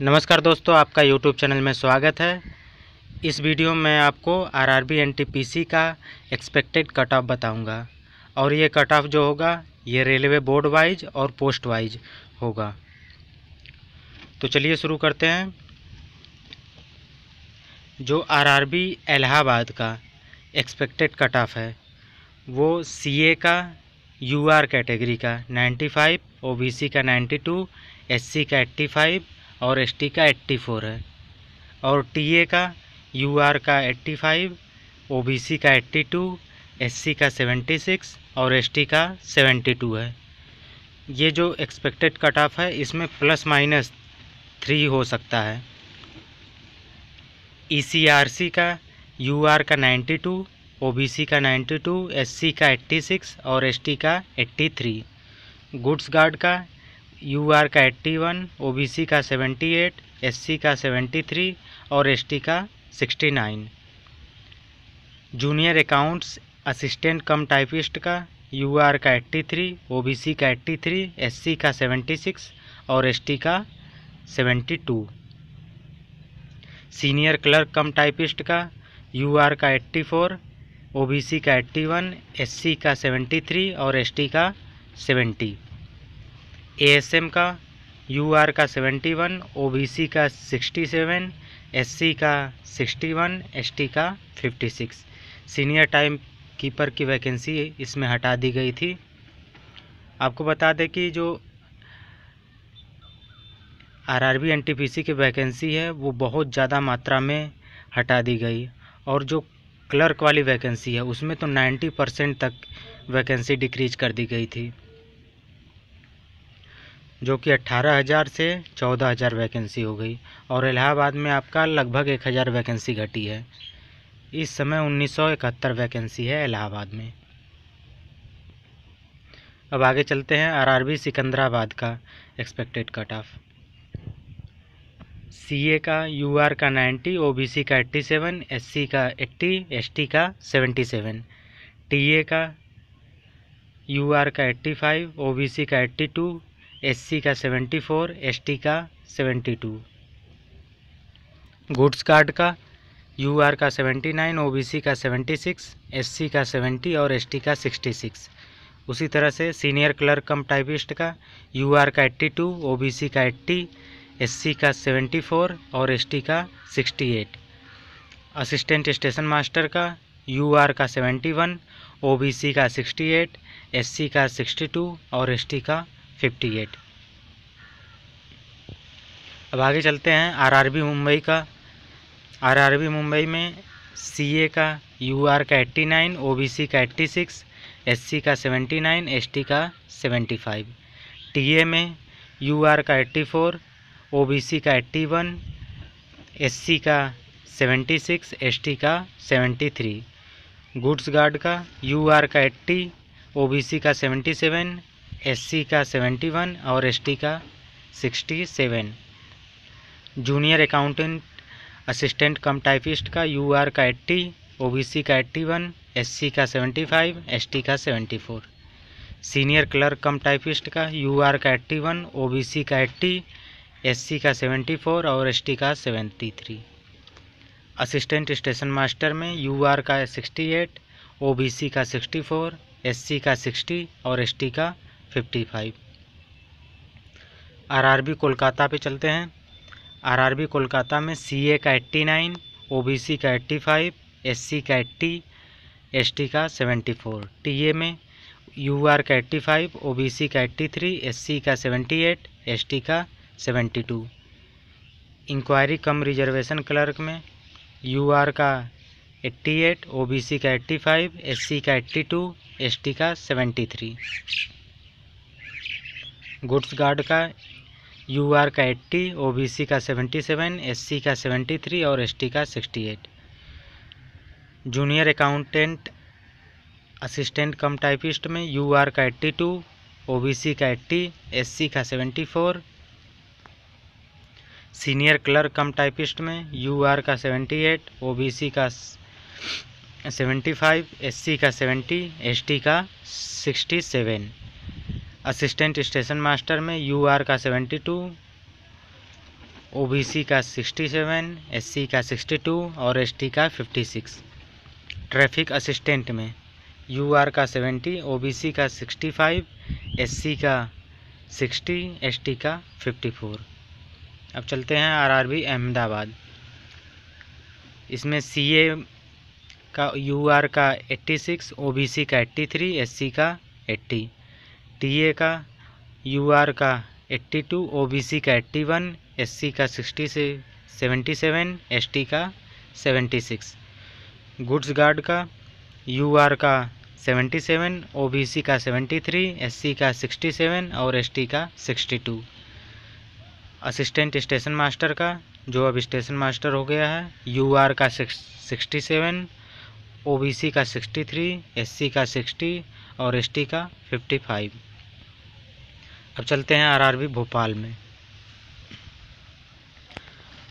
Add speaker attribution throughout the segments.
Speaker 1: नमस्कार दोस्तों, आपका यूट्यूब चैनल में स्वागत है। इस वीडियो में आपको आरआरबी एनटीपीसी का एक्सपेक्टेड कट ऑफ बताऊंगा और ये कट ऑफ जो होगा ये रेलवे बोर्ड वाइज और पोस्ट वाइज होगा। तो चलिए शुरू करते हैं। जो आरआरबी इलाहाबाद का एक्सपेक्टेड कट ऑफ है वो सीए का यूआर कैटेगरी का 95, ओबीसी का 92, एससी का 85 और एसटी का 84 है। और टीए का यूआर का 85, ओबीसी का 82, एससी का 76 और एसटी का 72 है। ये जो एक्सपेक्टेड कट ऑफ है इसमें ±3 हो सकता है। ईसीआरसी का यूआर का 92, ओबीसी का 92, एससी का 86 और एसटी का 83। गुड्स गार्ड का यूआर का 81, ओबीसी का 78, एससी का 73 और एसटी का 69। जूनियर अकाउंट्स असिस्टेंट कम टाइपिस्ट का यूआर का 83, ओबीसी का 83, एससी का 76 और एसटी का 72। सीनियर क्लर्क कम टाइपिस्ट का यूआर का 84, ओबीसी का 81, एससी का 73 और एसटी का 70। एएसएम का यूआर का 71, ओबीसी का 67, एससी का 61, एसटी का 56। सीनियर टाइम कीपर की वैकेंसी इसमें हटा दी गई थी। आपको बता दें कि जो आरआरबी एनटीपीसी की वैकेंसी है वो बहुत ज़्यादा मात्रा में हटा दी गई और जो क्लर्क वाली वैकेंसी है उसमें तो 90% तक वैकेंसी डिक्रीज कर दी गई थी, जो कि 18,000 से 14,000 वैकेंसी हो गई। और इलाहाबाद में आपका लगभग 1,000 वैकेंसी घटी है। इस समय 1971 वैकेंसी है इलाहाबाद में। अब आगे चलते हैं आरआरबी सिकंदराबाद का एक्सपेक्टेड कट ऑफ। सीए का यूआर का 90, ओबीसी का 87, एससी का 80, एसटी का 77। टीए का यूआर का 85, ओबीसी का 82, एससी का 74, एसटी का 72। गुड्स कार्ड का यूआर का 79, ओबीसी का 76, एससी का 70 और एसटी का 66। उसी तरह से सीनियर क्लर्क कम टाइपिस्ट का यूआर का 82, ओबीसी का 80, एससी का 74 और एसटी का 68। असिस्टेंट स्टेशन मास्टर का यूआर का 71, ओबीसी का 68, एससी का 62 और एसटी का 58। अब आगे चलते हैं आरआरबी मुंबई का। आरआरबी मुंबई में सीए का यूआर का 89, ओबीसी का 86, एससी का 79, एसटी का 75। टीए में यूआर का 84, ओबीसी का 81, एससी का 76, एसटी का 73। गुड्स गार्ड का यूआर का 80, ओबीसी का 77, एससी का 71 और एसटी का 67। जूनियर अकाउंटेंट असिस्टेंट कम टाइपिस्ट का यूआर का 80, ओबीसी का 81, एससी का 75, एसटी का 74। सीनियर क्लर्क कम टाइपिस्ट का यूआर का 81, ओबीसी का 80, एससी का 74 और एसटी का 73। असिस्टेंट स्टेशन मास्टर में यूआर का 68, ओबीसी का 64, एससी का 60 और एसटी का 55। आरआरबी कोलकाता पे चलते हैं। आरआरबी कोलकाता में सीए का 89, ओबीसी का 85, एससी का 80, एसटी का 74। टीए में यूआर का 85, ओबीसी का 83, एससी का 78, एसटी का 72। इंक्वायरी कम रिजर्वेशन क्लर्क में यूआर का 88, ओबीसी का 85, एससी का 82, एसटी का 73। गुड्स गार्ड का यूआर का 80, ओबीसी का 77, एससी का 73 और एसटी का 68। जूनियर अकाउंटेंट असिस्टेंट कम टाइपिस्ट में यूआर का 82, ओबीसी का 80, एससी का 74। सीनियर क्लर्क कम टाइपिस्ट में यूआर का 78, ओबीसी का 75, एससी का 70, एसटी का 67। असिस्टेंट स्टेशन मास्टर में यूआर का 72, ओबीसी का 67, एससी का 62 और एसटी का 56। ट्रैफिक असिस्टेंट में यूआर का 70, ओबीसी का 65, एससी का 60, एसटी का 54। अब चलते हैं आरआरबी अहमदाबाद। इसमें सीए का यूआर का 86, ओबीसी का 83, एससी का 80। टीए का यूआर का 82, ओबीसी का 81, एससी का 60 से 77, एसटी का 76। गुड्स गार्ड का यूआर का 77, ओबीसी का 73, एससी का 67 और एसटी का 62। असिस्टेंट स्टेशन मास्टर का, जो अब स्टेशन मास्टर हो गया है, यूआर का 67, ओबीसी का 63, एससी का 60 और एसटी का 55। अब चलते हैं आरआरबी भोपाल में।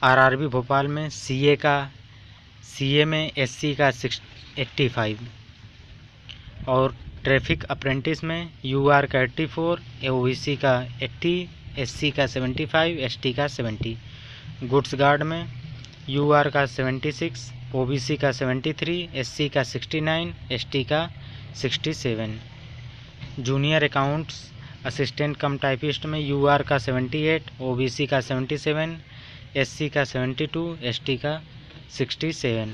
Speaker 1: आरआरबी भोपाल में सीए में एससी का 85 और ट्रैफिक अप्रेंटिस में यूआर का 84, ओबीसी का 80, एससी का 75, एसटी का 70। गुड्स गार्ड में यूआर का 76, ओबीसी का 73, एससी का 69, एसटी का 67। जूनियर अकाउंट्स असिस्टेंट कम टाइपिस्ट में यूआर का 78, ओबीसी का 77, एससी का 72, एसटी का 67।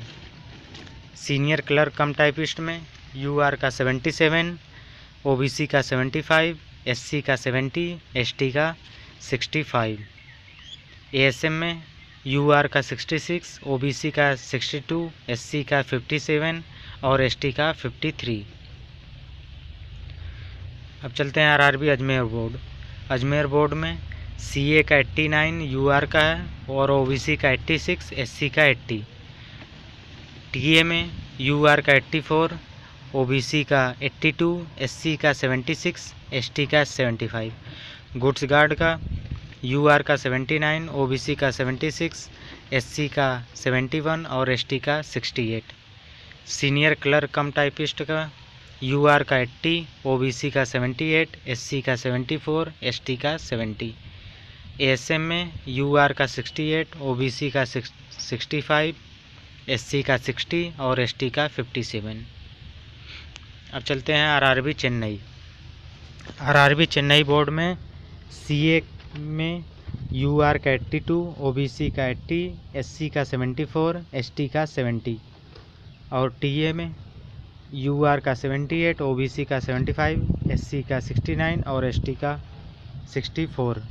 Speaker 1: सीनियर क्लर्क कम टाइपिस्ट में यूआर का 77, ओबीसी का 75, एससी का 70, एसटी का 65। एएसएम में यूआर का 66, ओबीसी का 62, एससी का 57 और एसटी का 53। अब चलते हैं RRB Ajmer board. Ajmer board में सीए का 89 यूआर का है और ओबीसी का 86, एससी का 80। टीए में यूआर का 84, ओबीसी का 82, एससी का 76, एसटी का 75। गुड्स गार्ड का यूआर का 79, ओबीसी का 76, एससी का 71 और एसटी का 68। सीनियर क्लर्क कम टाइपिस्ट का यूआर का 80, ओबीसी का 78, एससी का 74, एसटी का 70। एएसएम में यूआर का 68, ओबीसी का 65, एससी का 60 और एसटी का 57। अब चलते हैं RRB Chennai. RRB Chennai board में सीए में यूआर का 82, ओबीसी का 80, एससी का 74, एसटी का 70 और टीए में यूआर का 78, ओबीसी का 75, एससी का 69 और एसटी का 64।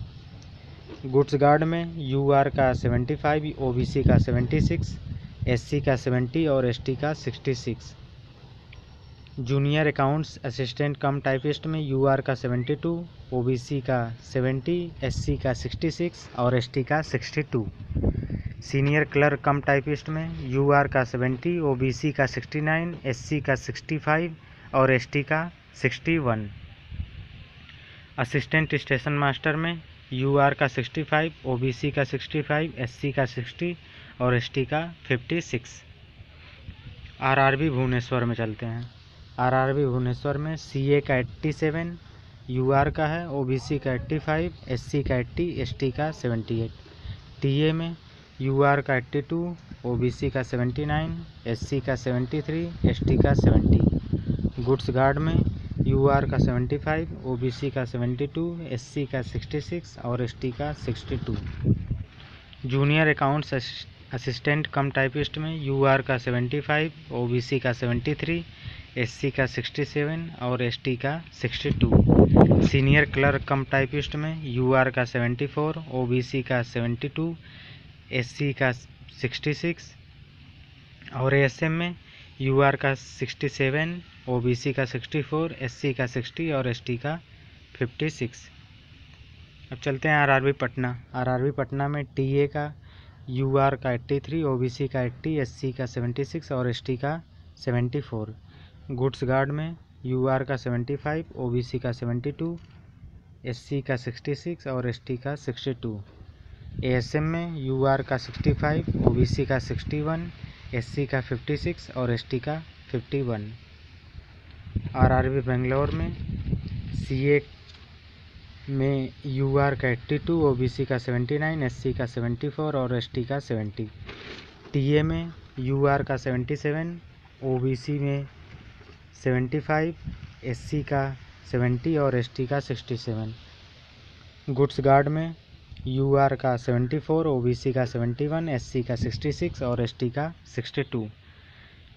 Speaker 1: गुड्स गार्ड में यूआर का 75, ओबीसी का 76, एससी का 70 और एसटी का 66। जूनियर अकाउंट्स असिस्टेंट कम टाइपिस्ट में यूआर का 72, ओबीसी का 70, एससी का 66 और एसटी का 62। सीनियर क्लर्क कम टाइपिस्ट में यूआर का 70, ओबीसी का 69, एससी का 65 और एसटी का 61। असिस्टेंट स्टेशन मास्टर में यूआर का 65, ओबीसी का 65, एससी का 60 और एसटी का 56। आरआरबी भुवनेश्वर में चलते हैं। आरआरबी भुवनेश्वर में सीए का 87 यूआर का है, ओबीसी का 85, एससी का 80, एसटी का 78। टीए में यूआर का 82, ओबीसी का 79, एससी का 73, एसटी का 70। गुड्स गार्ड में यूआर का 75, ओबीसी का 72, एससी का 66 और एसटी का 62। जूनियर अकाउंट्स असिस्टेंट कम टाइपिस्ट में यूआर का 75, ओबीसी का 73, एससी का 67 और एसटी का 62। सीनियर क्लर्क कम टाइपिस्ट में यूआर का 74, ओबीसी का 72, एससी का 66 और एएसएम में यूआर का 67, ओबीसी का 64, एससी का 60 और एसटी का 56। अब चलते हैं आरआरबी पटना। आरआरबी पटना में टीए का यूआर का 83, ओबीसी का 80, एससी का 76 और एसटी का 74। गुड्स गार्ड में यूआर का 75, ओबीसी का 72, एससी का 66 और एसटी का 62। एएसएम में यूआर का 65, ओबीसी का 61, एससी का 56 और एसटी का 51। आरआरबी बेंगलोर में सीए में यूआर का 82, ओबीसी का 79, एससी का 74 और एसटी का 70। टीए में यूआर का 77, ओबीसी में 75, एससी का 70 और एसटी का 67। गुड्स गार्ड में यूआर का 74, ओबीसी का 71, एससी का 66 और एसटी का 62।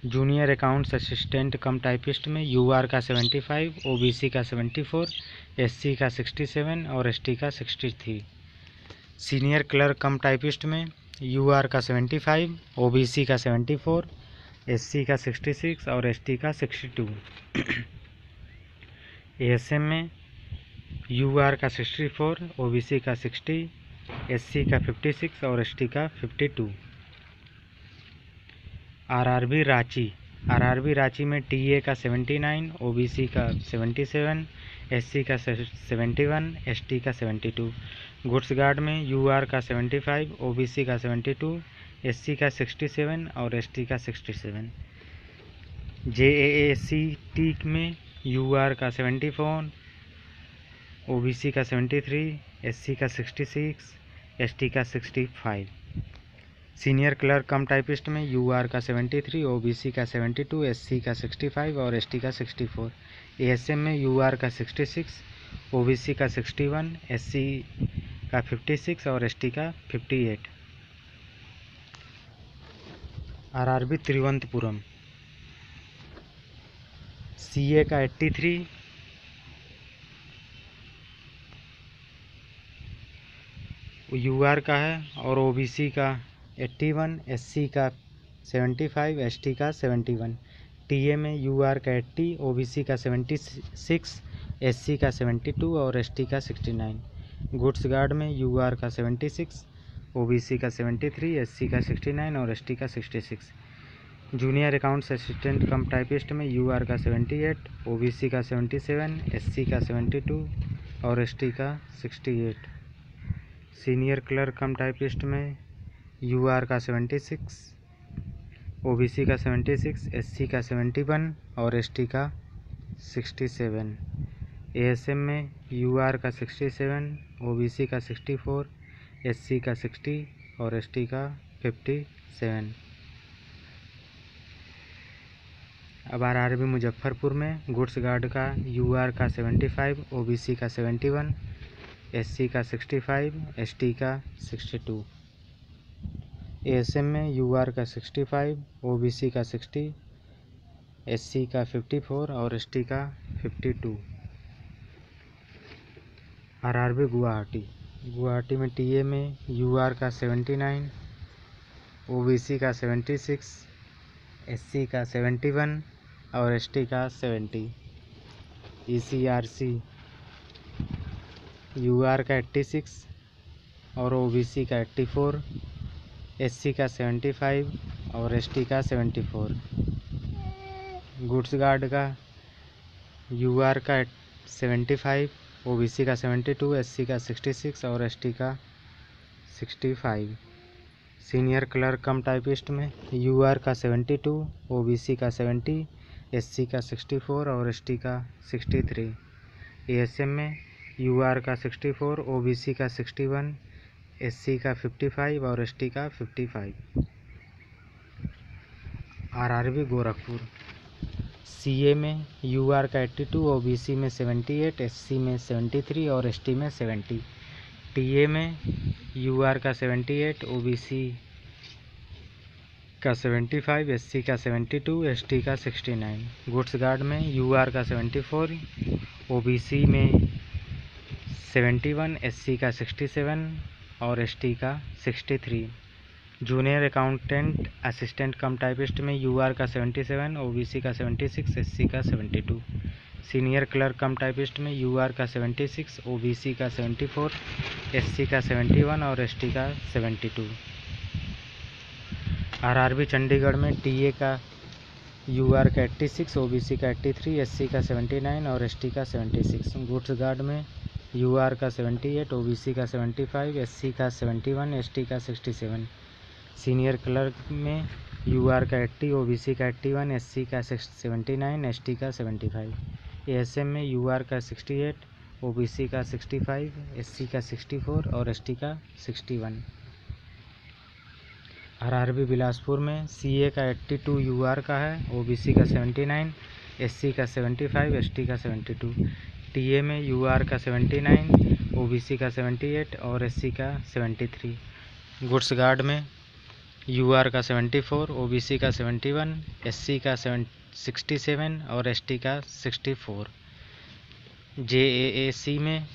Speaker 1: जूनियर अकाउंट्स असिस्टेंट कम टाइपिस्ट में यूआर का 75, ओबीसी का 74, एससी का 67 और एसटी का 63। सीनियर क्लर्क कम टाइपिस्ट में यूआर का 75, ओबीसी का 74, एससी का 66 और एसटी का 62। एएसएम में यूआर का 64, ओबीसी का 60, एससी का 56 और एसटी का 52। आरआरबी रांची में टीए का 79, ओबीसी का 77, एससी का 71, एसटी का 72। गुड्स गार्ड में यूआर का 75, ओबीसी का 72, एससी का 67 और एसटी का 67। जेएएसी टी में यूआर का 74, ओबीसी का 73, एससी का 66, एसटी का 65। सीनियर क्लर्क कम टाइपिस्ट में यूआर का 73, ओबीसी का 72, एससी का 65 और एसटी का 64। एएसएम में यूआर का 66, ओबीसी का 61, एससी का 56 और एसटी का 58। आरआरबी तिरुवनंतपुरम सीए का 83, यूआर का है और ओबीसी का 81, एससी का 75, एसटी का 71। टीए में यूआर का 80, ओबीसी का 76, एससी का 72 और एसटी का 69। गुड्स गार्ड में यूआर का 76, ओबीसी का 73, एससी का 69 और एसटी का 66। जूनियर अकाउंट्स असिस्टेंट कम टाइपिस्ट में यूआर का 78, ओबीसी का 77, एससी का 72 और एसटी का 68। सीनियर क्लर्क कम टाइपिस्ट में यूआर का 76, ओबीसी का 76, एससी का 71 और एसटी का 67। एएसएम में यूआर का 67, ओबीसी का 64, एससी का 60 और एसटी का 57। अब आरआरबी मुजफ्फरपुर में गुड्स गार्ड का यूआर का 75, ओबीसी का 71, एससी का 65, एसटी का 62। एएसएम में यूआर का 65, ओबीसी का 60, एससी का 54 और एसटी का 52। आरआरबी गुवाहाटी में टीए में यूआर का 79, ओबीसी का 76, एससी का 71 और एसटी का 70। ईसीआरसी यूआर का 86 और ओबीसी का 84, एससी का 75 और एसटी का 74। गुड्स गार्ड का यूआर का 75, ओबीसी का 72, एससी का 66 और एसटी का 65। सीनियर क्लर्क कम टाइपिस्ट में यूआर का 72, ओबीसी का 70, एससी का 64 और एसटी का 63। एएसएम में यूआर का 64, ओबीसी का 61, एससी का 55 और एसटी का 55। आरआरबी गोरखपुर सीए में यूआर का 82, ओबीसी में 78, एससी में 73 और एसटी में 70। टीए में यूआर का 78, ओबीसी का 75, एससी का 72, एसटी का 69। गुड्स गार्ड में यूआर का 74, ओबीसी में 71, एससी का 67 और एसटी का 63। जूनियर अकाउंटेंट असिस्टेंट कम टाइपिस्ट में यूआर का 77, ओबीसी का 76, एससी का 72। सीनियर क्लर्क कम टाइपिस्ट में यूआर का 76, ओबीसी का 74, एससी का 71 और एसटी का 72। आरआरबी चंडीगढ़ में टीए का यूआर का 86, ओबीसी का 83, एससी का 79 और एसटी का 76। गुड्स गार्ड में यूआर का 78, ओबीसी का 75, एससी का 71, एसटी का 67। सीनियर क्लर्क में यूआर का 80, ओबीसी का 81, एससी का 79, एसटी का 75। एएसएम में यूआर का 68, ओबीसी का 65, एससी का 64 और एसटी का 61। आरआरबी बिलासपुर में सीए का 82 यूआर का है, ओबीसी का 79, एससी का 75, एसटी का 72। टीए में यूआर का 79, ओबीसी का 78 और एससी का 73। गुड्स गार्ड में यूआर का 74, ओबीसी का 71, एससी का 67 और एसटी का 64। जेएएसी में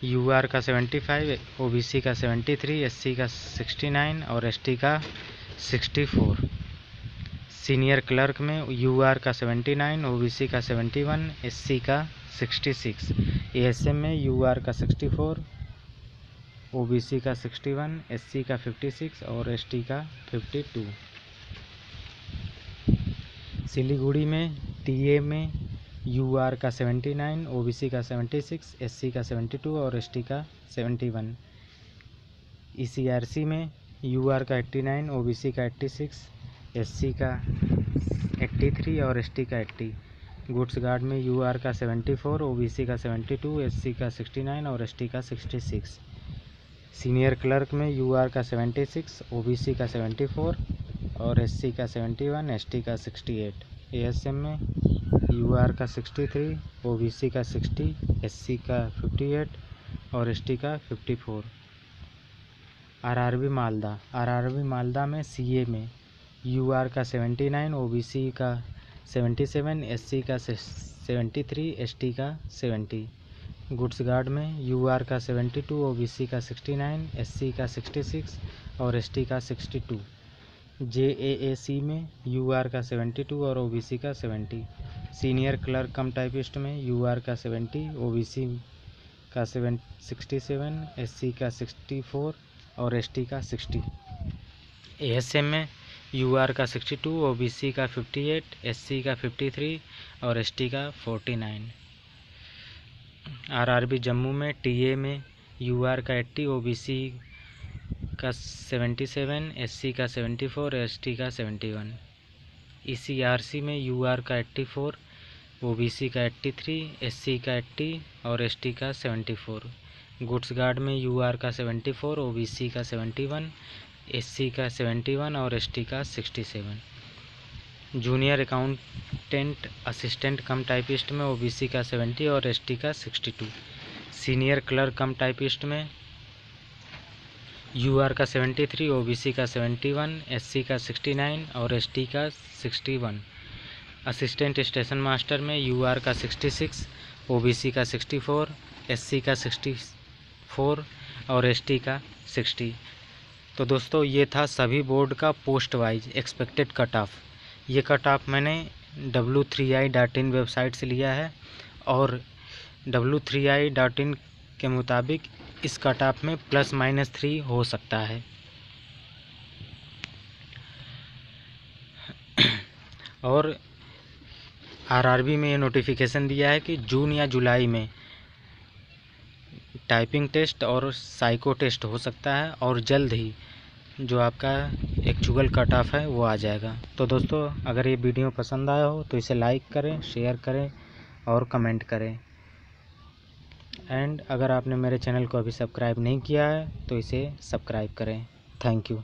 Speaker 1: यूआर का 75, ओबीसी का 73, एससी का 69 और एसटी का 64। सीनियर क्लर्क में यूआर का 79, ओबीसी का 71, एससी का 66। एएसएम में यूआर का 64, ओबीसी का 61, एससी का 56 और एसटी का 52। सिलीगुड़ी में टीए में यूआर का 79, ओबीसी का 76, एससी का 72 और एसटी का 71। ईसीआरसी में यूआर का 89, ओबीसी का 86, एससी का 83 और एसटी का 80। गुड्स गार्ड में यूआर का 74, ओबीसी का 72, एससी का 69 और एसटी का 66। सीनियर क्लर्क में यूआर का 76, ओबीसी का 74 और एससी का 71, एसटी का 68। एएसएम में यूआर का 63, ओबीसी का 60, एससी का 58 और एसटी का 54। आरआरबी मालदा में सीए में यूआर का 79, ओबीसी का 77, एससी का 73, एसटी का 70। गुड्स गार्ड में यूआर का 72, ओबीसी का 69, एससी का 66 और एसटी का 62। जेएएसी में यूआर का 72 और ओबीसी का 70। सीनियर क्लर्क कम टाइपिस्ट में यूआर का 70, ओबीसी का 67, एससी का 64 और एसटी का 60। एएसएम में यूआर का 62, ओबीसी का 58, एससी का 53 और एसटी का 49। आरआरबी जम्मू में टीए में यूआर का 80, ओबीसी का 77, एससी का 74, एसटी का 71। ईसीआरसी में यूआर का 84, ओबीसी का 83, एससी का 80 और एसटी का 74। गुड्स गार्ड में यूआर का 74, ओबीसी का 71, एससी का 71 और एसटी का 67। जूनियर अकाउंटेंट असिस्टेंट कम टाइपिस्ट में ओबीसी का 70 और एसटी का 62। सीनियर क्लर्क कम टाइपिस्ट में यूआर का 73, ओबीसी का 71, एससी का 69 और एसटी का 61। असिस्टेंट स्टेशन मास्टर में यूआर का 66, ओबीसी का 64, एससी का 64 और एसटी का 60। तो दोस्तों ये था सभी बोर्ड का post wise expected cut off. ये कट ऑफ मैंने w3i.in वेबसाइट से लिया है और w3i.in के मुताबिक इस कट ऑफ में ±3 हो सकता है। और आरआरबी में ये नोटिफिकेशन दिया है कि जून या जुलाई में टाइपिंग टेस्ट और साइको टेस्ट हो सकता है और जल्द ही जो आपका एक्चुअल कट ऑफ है वो आ जाएगा। तो दोस्तों अगर ये वीडियो पसंद आया हो तो इसे लाइक करें, शेयर करें और कमेंट करें। एंड अगर आपने मेरे चैनल को अभी सब्सक्राइब नहीं किया है तो इसे सब्सक्राइब करें। Thank you.